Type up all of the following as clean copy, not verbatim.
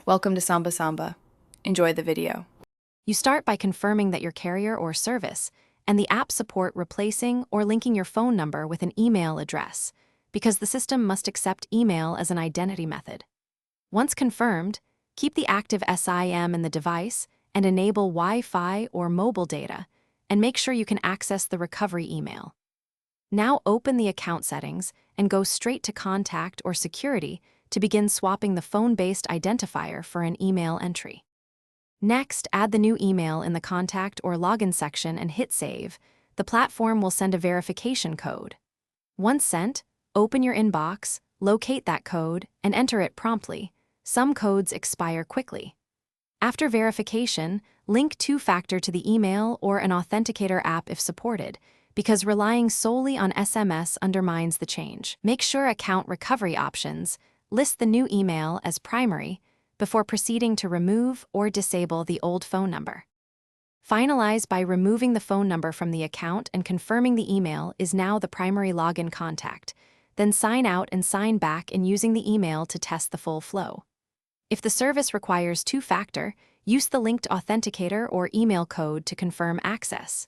Welcome to Samba Samba. Enjoy the video. You start by confirming that your carrier or service and the app support replacing or linking your phone number with an email address, because the system must accept email as an identity method. Once confirmed, keep the active SIM in the device and enable Wi-Fi or mobile data, and make sure you can access the recovery email. Now open the account settings and go straight to Contact or Security to begin swapping the phone-based identifier for an email entry. Next, add the new email in the Contact or Login section and hit Save. The platform will send a verification code. Once sent, open your inbox, locate that code, and enter it promptly. Some codes expire quickly. After verification, link two-factor to the email or an authenticator app if supported, because relying solely on SMS undermines the change. Make sure Account Recovery Options list the new email as primary before proceeding to remove or disable the old phone number. Finalize by removing the phone number from the account and confirming the email is now the primary login contact. Then sign out and sign back in using the email to test the full flow. If the service requires two-factor, use the linked authenticator or email code to confirm access.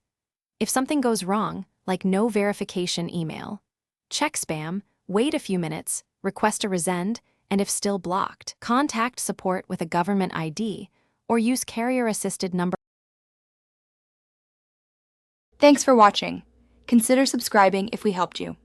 If something goes wrong, like no verification email, check spam, wait a few minutes, request a resend, and if still blocked, contact support with a government ID or use carrier-assisted number. Thanks for watching. Consider subscribing if we helped you.